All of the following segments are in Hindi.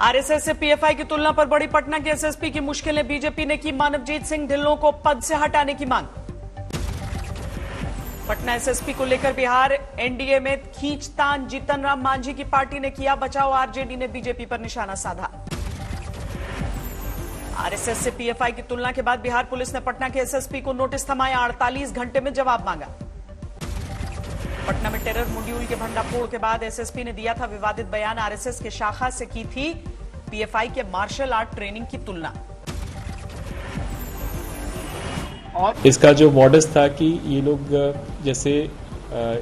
आरएसएस से पीएफआई की तुलना पर बड़ी पटना के एसएसपी की मुश्किलें। बीजेपी ने की मानवजीत सिंह ढिल्लों को पद से हटाने की मांग। पटना एसएसपी को लेकर बिहार एनडीए में खींचतान। जीतन राम मांझी की पार्टी ने किया बचाव। आरजेडी ने बीजेपी पर निशाना साधा। आरएसएस से पीएफआई की तुलना के बाद बिहार पुलिस ने पटना के एसएसपी को नोटिस थमाया। 48 घंटे में जवाब मांगा। पटना में टेरर मॉड्यूल के भंडाफोड़ के बाद एसएसपी ने दिया था विवादित बयान। आरएसएस के शाखा से की थी पीएफआई के मार्शल आर्ट ट्रेनिंग की तुलना। और इसका जो मॉडस था कि ये लोग जैसे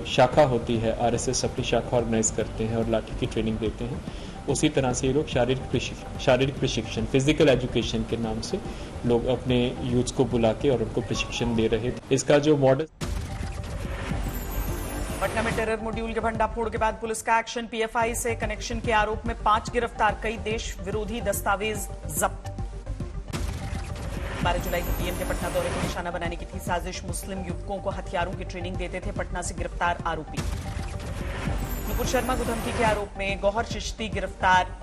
शाखा होती है, आरएसएस अपनी शाखा ऑर्गेनाइज करते हैं और लाठी की ट्रेनिंग देते हैं, उसी तरह से ये लोग शारीरिक प्रशिक्षण, फिजिकल एजुकेशन के नाम से लोग अपने यूथ को बुला के और उनको प्रशिक्षण दे रहे थे। इसका जो मॉडल पटना में टेरर मॉड्यूल के भंडाफोड़ के बाद पुलिस का एक्शन। पीएफआई से कनेक्शन के आरोप में 5 गिरफ्तार। कई देश विरोधी दस्तावेज जब्त। 12 जुलाई को पीएम के पटना दौरे को निशाना बनाने की थी साजिश। मुस्लिम युवकों को हथियारों की ट्रेनिंग देते थे पटना से गिरफ्तार आरोपी। नुपुर शर्मा को धमकी के आरोप में गौहर चिश्ती गिरफ्तार।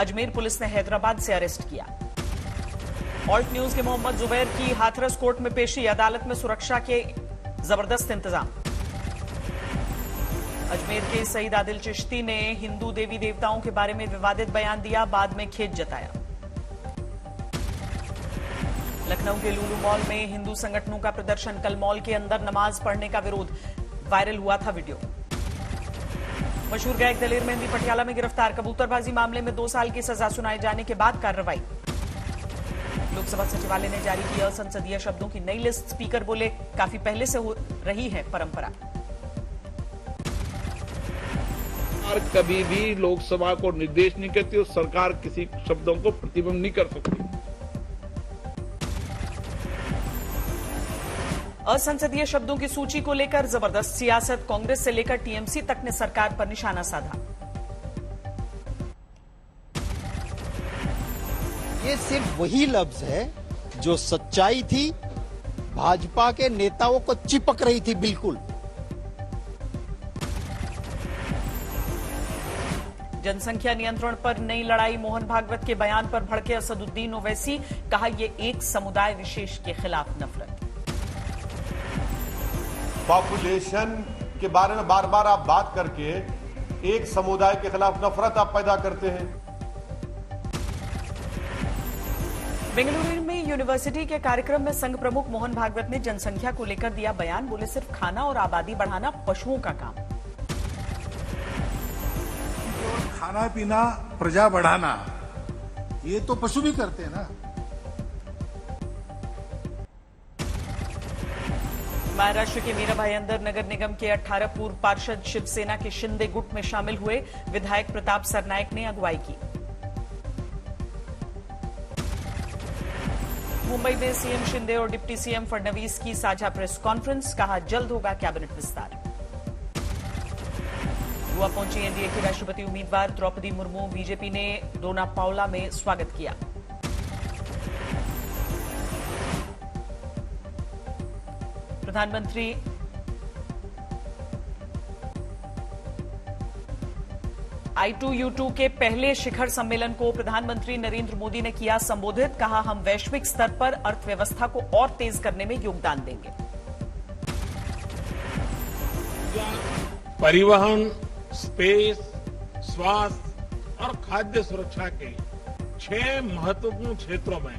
अजमेर पुलिस ने हैदराबाद से अरेस्ट किया। ऑल्ट न्यूज के मोहम्मद जुबैर की हाथरस कोर्ट में पेशी। अदालत में सुरक्षा के जबरदस्त इंतजाम। अजमेर के सईद आदिल चिश्ती ने हिंदू देवी देवताओं के बारे में विवादित बयान दिया, बाद में खेद जताया। लखनऊ के लुलु मॉल में हिंदू संगठनों का प्रदर्शन। कल मॉल के अंदर नमाज पढ़ने का विरोध। वायरल हुआ था वीडियो। मशहूर गायक दलेर मेहंदी पटियाला में गिरफ्तार। कबूतरबाजी मामले में 2 साल की सजा सुनाए जाने के बाद कार्रवाई। लोकसभा सचिवालय ने जारी की असंसदीय शब्दों की नई लिस्ट। स्पीकर बोले काफी पहले से हो रही है परंपरा। कभी भी लोकसभा को निर्देश नहीं करती और सरकार किसी शब्दों को प्रतिबंध नहीं कर सकती। असंसदीय शब्दों की सूची को लेकर जबरदस्त सियासत। कांग्रेस से लेकर टीएमसी तक ने सरकार पर निशाना साधा। ये सिर्फ वही लफ्ज है जो सच्चाई थी, भाजपा के नेताओं को चिपक रही थी बिल्कुल। जनसंख्या नियंत्रण पर नई लड़ाई। मोहन भागवत के बयान पर भड़के असदुद्दीन ओवैसी। कहा यह एक समुदाय विशेष के खिलाफ नफरत। पॉपुलेशन के बारे में बार बार आप बात करके एक समुदाय के खिलाफ नफरत आप पैदा करते हैं। बेंगलुरु में यूनिवर्सिटी के कार्यक्रम में संघ प्रमुख मोहन भागवत ने जनसंख्या को लेकर दिया बयान। बोले सिर्फ खाना और आबादी बढ़ाना पशुओं का काम। खाना पीना, प्रजा बढ़ाना, ये तो पशु भी करते हैं ना। महाराष्ट्र के मीराभाई अंदर नगर निगम के 18 पूर्व पार्षद शिवसेना के शिंदे गुट में शामिल हुए। विधायक प्रताप सरनायक ने अगुवाई की। मुंबई में सीएम शिंदे और डिप्टी सीएम फडणवीस की साझा प्रेस कॉन्फ्रेंस। कहा जल्द होगा कैबिनेट विस्तार। गोवा पहुंची एनडीए की राष्ट्रपति उम्मीदवार द्रौपदी मुर्मू। बीजेपी ने डोना पाउला में स्वागत किया। प्रधानमंत्री I2U2 के पहले शिखर सम्मेलन को प्रधानमंत्री नरेंद्र मोदी ने किया संबोधित। कहा हम वैश्विक स्तर पर अर्थव्यवस्था को और तेज करने में योगदान देंगे। परिवहन, स्पेस, स्वास्थ्य और खाद्य सुरक्षा के 6 महत्वपूर्ण क्षेत्रों में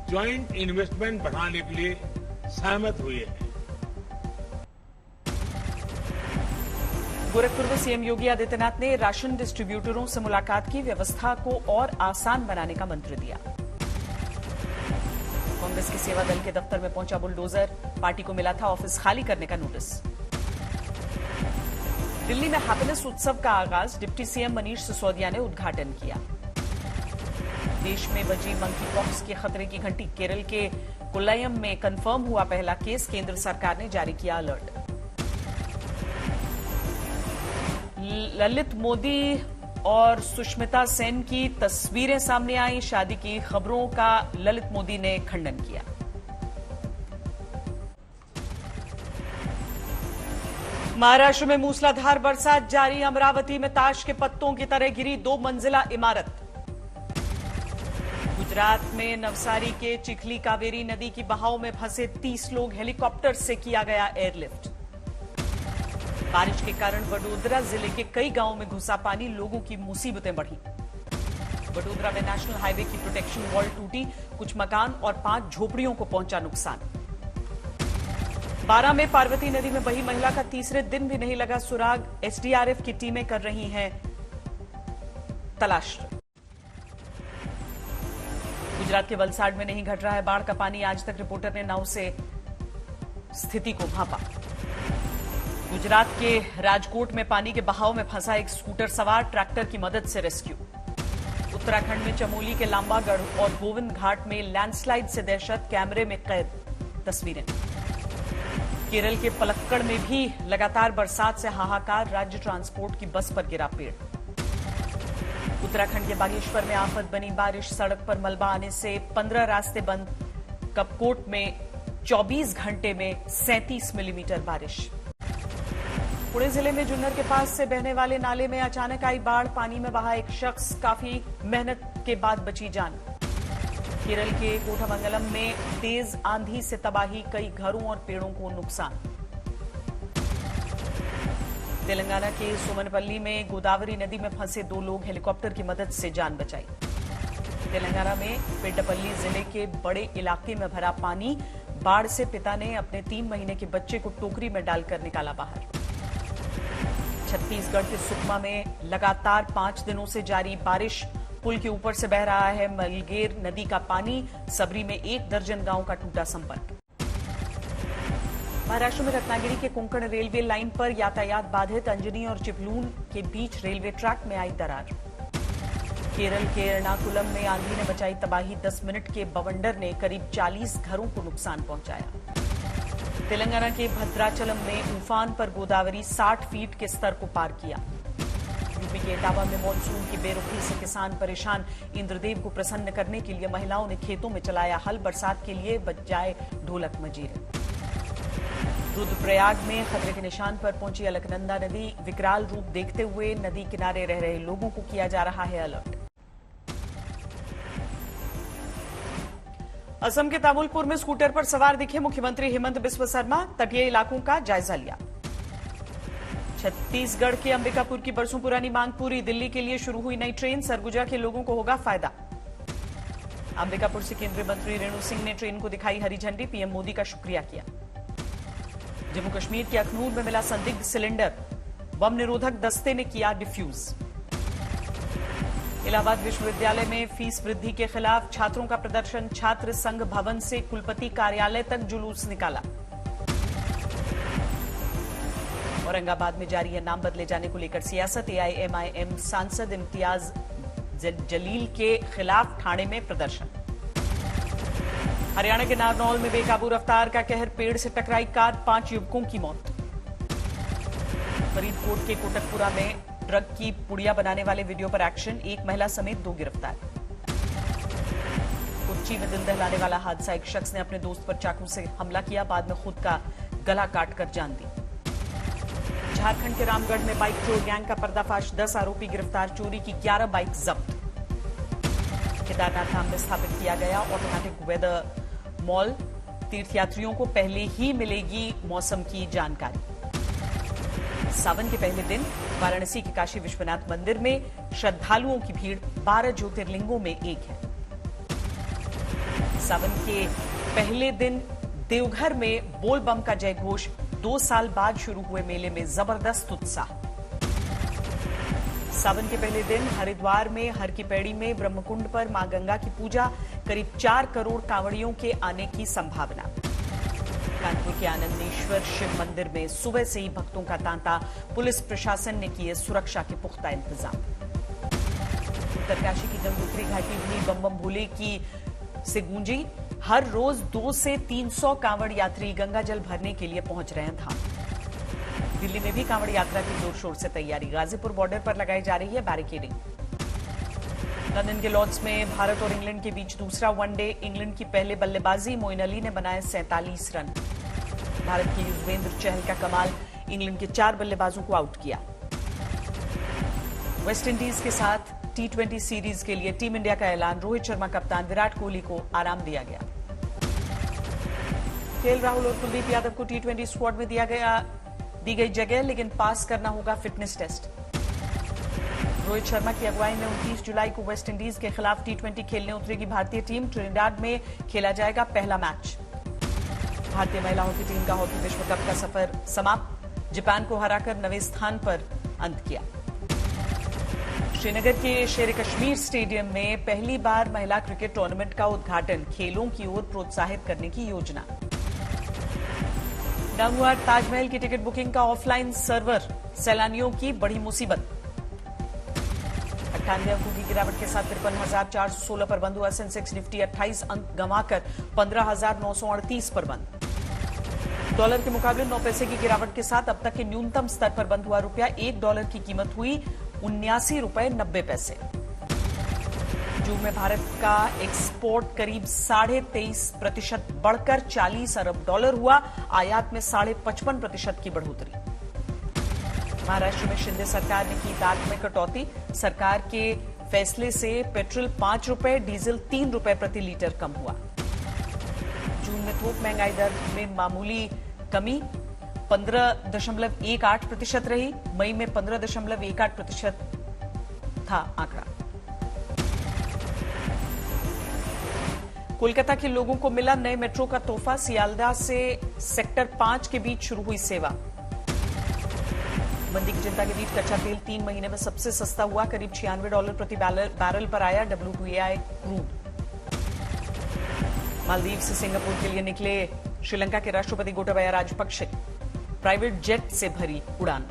ज्वाइंट इन्वेस्टमेंट बढ़ाने के लिए सहमत हुए हैं। गोरखपुर में सीएम योगी आदित्यनाथ ने राशन डिस्ट्रीब्यूटरों से मुलाकात की। व्यवस्था को और आसान बनाने का मंत्र दिया। कांग्रेस के सेवा दल के दफ्तर में पहुंचा बुलडोजर। पार्टी को मिला था ऑफिस खाली करने का नोटिस। दिल्ली में हैप्पीनेस उत्सव का आगाज। डिप्टी सीएम मनीष सिसोदिया ने उद्घाटन किया। देश में बजी मंकी पॉक्स के खतरे की घंटी। केरल के कोल्लयम में कंफर्म हुआ पहला केस। केंद्र सरकार ने जारी किया अलर्ट। ललित मोदी और सुष्मिता सेन की तस्वीरें सामने आई। शादी की खबरों का ललित मोदी ने खंडन किया। महाराष्ट्र में मूसलाधार बरसात जारी। अमरावती में ताश के पत्तों की तरह गिरी 2 मंजिला इमारत। गुजरात में नवसारी के चिखली कावेरी नदी की बहाव में फंसे 30 लोग, हेलीकॉप्टर से किया गया एयरलिफ्ट। बारिश के कारण वडोदरा जिले के कई गांवों में घुसा पानी, लोगों की मुसीबतें बढ़ी। वडोदरा में नेशनल हाईवे की प्रोटेक्शन वॉल टूटी, कुछ मकान और 5 झोपड़ियों को पहुंचा नुकसान। बारां में पार्वती नदी में बही महिला का तीसरे दिन भी नहीं लगा सुराग, एसडीआरएफ की टीमें कर रही हैं तलाश। गुजरात के वलसाड में नहीं घट रहा है बाढ़ का पानी, आज तक रिपोर्टर ने नाव से स्थिति को भांपा। गुजरात के राजकोट में पानी के बहाव में फंसा एक स्कूटर सवार, ट्रैक्टर की मदद से रेस्क्यू। उत्तराखंड में चमोली के लांबागढ़ और गोविंद घाट में लैंडस्लाइड से दहशत, कैमरे में कैद तस्वीरें। केरल के पलक्कड़ में भी लगातार बरसात से हाहाकार, राज्य ट्रांसपोर्ट की बस पर गिरा पेड़। उत्तराखंड के बागेश्वर में आफत बनी बारिश, सड़क पर मलबा आने से 15 रास्ते बंद। कपकोट में 24 घंटे में 37 मिलीमीटर बारिश। पुणे जिले में जुन्नर के पास से बहने वाले नाले में अचानक आई बाढ़, पानी में बहा एक शख्स, काफी मेहनत के बाद बची जान। केरल के कोठामंगलम में तेज आंधी से तबाही, कई घरों और पेड़ों को नुकसान। तेलंगाना के सोमनपल्ली में गोदावरी नदी में फंसे 2 लोग, हेलीकॉप्टर की मदद से जान बचाई। तेलंगाना में पेड्डापल्ली जिले के बड़े इलाके में भरा पानी, बाढ़ से पिता ने अपने 3 महीने के बच्चे को टोकरी में डालकर निकाला बाहर। छत्तीसगढ़ के सुकमा में लगातार 5 दिनों से जारी बारिश, पुल के ऊपर से बह रहा है मलगेर नदी का पानी, सबरी में 1 दर्जन गांव का टूटा संपर्क। महाराष्ट्र में रत्नागिरी के कोंकण रेलवे लाइन पर यातायात बाधित, अंजनी और चिपलून के बीच रेलवे ट्रैक में आई दरार। केरल के एर्नाकुलम में आंधी ने बचाई तबाही, 10 मिनट के बवंडर ने करीब 40 घरों को नुकसान पहुंचाया। तेलंगाना के भद्राचलम में उफान पर गोदावरी 60 फीट के स्तर को पार किया। यूपी के इटावा में मानसून की बेरुखी से किसान परेशान, इंद्रदेव को प्रसन्न करने के लिए महिलाओं ने खेतों में चलाया हल, बरसात के लिए बजाए ढोलक मजीरे। रुद्रप्रयाग में खतरे के निशान पर पहुंची अलकनंदा नदी, विकराल रूप देखते हुए नदी किनारे रह रहे लोगों को किया जा रहा है अलर्ट। असम के तामुलपुर में स्कूटर पर सवार दिखे मुख्यमंत्री हेमंत बिस्व शर्मा, तटीय इलाकों का जायजा लिया। छत्तीसगढ़ के अंबिकापुर की बरसों पुरानी मांग पूरी, दिल्ली के लिए शुरू हुई नई ट्रेन, सरगुजा के लोगों को होगा फायदा। अंबिकापुर से केंद्रीय मंत्री रेणु सिंह ने ट्रेन को दिखाई हरी झंडी, पीएम मोदी का शुक्रिया किया। जम्मू कश्मीर के अखनूर में मिला संदिग्ध सिलेंडर, बम निरोधक दस्ते ने किया डिफ्यूज। इलाहाबाद विश्वविद्यालय में फीस वृद्धि के खिलाफ छात्रों का प्रदर्शन, छात्र संघ भवन से कुलपति कार्यालय तक जुलूस निकाला। औरंगाबाद में जारी है नाम बदले जाने को लेकर सियासत, एआईएमआईएम सांसद इम्तियाज जलील के खिलाफ ठाणे में प्रदर्शन। हरियाणा के नारनौल में बेकाबू रफ्तार का कहर, पेड़ से टकराई कार, 5 युवकों की मौत। फरीदकोट के कोटकपुरा में ट्रक की पुड़िया बनाने वाले वीडियो पर एक्शन, 1 महिला समेत 2 गिरफ्तार। कोच्चि में दिल दहलाने वाला हादसा, एक शख्स ने अपने दोस्त पर चाकू से हमला किया, बाद में खुद का गला काटकर जान दी। झारखंड के रामगढ़ में बाइक चोर गैंग का पर्दाफाश, 10 आरोपी गिरफ्तार, चोरी की 11 बाइक जब्त। केदारनाथ धाम में स्थापित किया गया ऑटोमेटिक वेदर मॉल, तीर्थयात्रियों को पहले ही मिलेगी मौसम की जानकारी। सावन के पहले दिन वाराणसी के काशी विश्वनाथ मंदिर में श्रद्धालुओं की भीड़ 12 ज्योतिर्लिंगों में एक है। सावन के पहले दिन देवघर में बोल बम का जयघोष, 2 साल बाद शुरू हुए मेले में जबरदस्त उत्साह। सावन के पहले दिन हरिद्वार में हर की पैड़ी में ब्रह्मकुंड पर मां गंगा की पूजा, करीब 4 करोड़ कांवड़ियों के आने की संभावना। कानपुर के आनंदेश्वर शिव मंदिर में सुबह से ही भक्तों का तांता, पुलिस प्रशासन ने किए सुरक्षा के पुख्ता इंतजाम। उत्तरकाशी की गंगोत्री घाटी भी बम बम भोले की से गूंजी, हर रोज 200 से 300 कांवड़ यात्री गंगाजल भरने के लिए पहुंच रहे हैं धाम। दिल्ली में भी कांवड़ यात्रा की जोर शोर से तैयारी, गाजीपुर बॉर्डर पर लगाई जा रही है बैरिकेडिंग। लंदन के लॉर्ड्स में भारत और इंग्लैंड के बीच दूसरा वनडे, इंग्लैंड की पहले बल्लेबाजी, मोइन अली ने बनाए 47 रन। भारत के युजवेंद्र चहल का कमाल, इंग्लैंड के 4 बल्लेबाजों को आउट किया। वेस्टइंडीज के साथ T20 सीरीज के लिए टीम इंडिया का ऐलान। रोहित शर्मा कप्तान, विराट कोहली को आराम दिया गया। केएल राहुल और कुलदीप यादव को T20 स्क्वाड में दी गई जगह, लेकिन पास करना होगा फिटनेस टेस्ट। रोहित शर्मा की अगुवाई में 29 जुलाई को वेस्ट इंडीज के खिलाफ T20 खेलने उतरेगी भारतीय टीम। ट्रिनिडाड में खेला जाएगा पहला मैच। भारतीय महिला हॉकी टीम का हॉकी विश्व कप का सफर समाप्त। जापान को हराकर 9वें स्थान पर अंत किया। श्रीनगर के शेर कश्मीर स्टेडियम में पहली बार महिला क्रिकेट टूर्नामेंट का उद्घाटन। खेलों की ओर प्रोत्साहित करने की योजना। डाउन हुआ ताजमहल की टिकट बुकिंग का ऑफलाइन सर्वर, सैलानियों की बड़ी मुसीबत। 98 अंकों की गिरावट के साथ 53,416 पर बंद हुआ सेंसेक्स। निफ्टी 28 अंक गंवाकर 15,938 पर बंद। डॉलर के मुकाबले 9 पैसे की गिरावट के साथ अब तक के न्यूनतम स्तर पर बंद हुआ रुपया। $1 की कीमत हुई 79 रुपए 90 पैसे। जून में भारत का एक्सपोर्ट करीब 23.5% बढ़कर $40 अरब हुआ। आयात में 55.5% की बढ़ोतरी। महाराष्ट्र में शिंदे सरकार ने की दाल में कटौती। सरकार के फैसले से पेट्रोल 5 रुपए, डीजल 3 रुपए प्रति लीटर कम हुआ। जून में थोक महंगाई दर में मामूली कमी 15.18% रही। मई में 15.18% था आंकड़ा। कोलकाता के लोगों को मिला नए मेट्रो का तोहफा। सियालदह से सेक्टर 5 के बीच शुरू हुई सेवा। मंदी की चिंता के बीच कच्चा तेल 3 महीने में सबसे सस्ता हुआ। करीब $96 प्रति बैरल पर आया WTI क्रूड। मालदीव से सिंगापुर के लिए निकले श्रीलंका के राष्ट्रपति गोटाबाया राजपक्षे। प्राइवेट जेट से भरी उड़ान।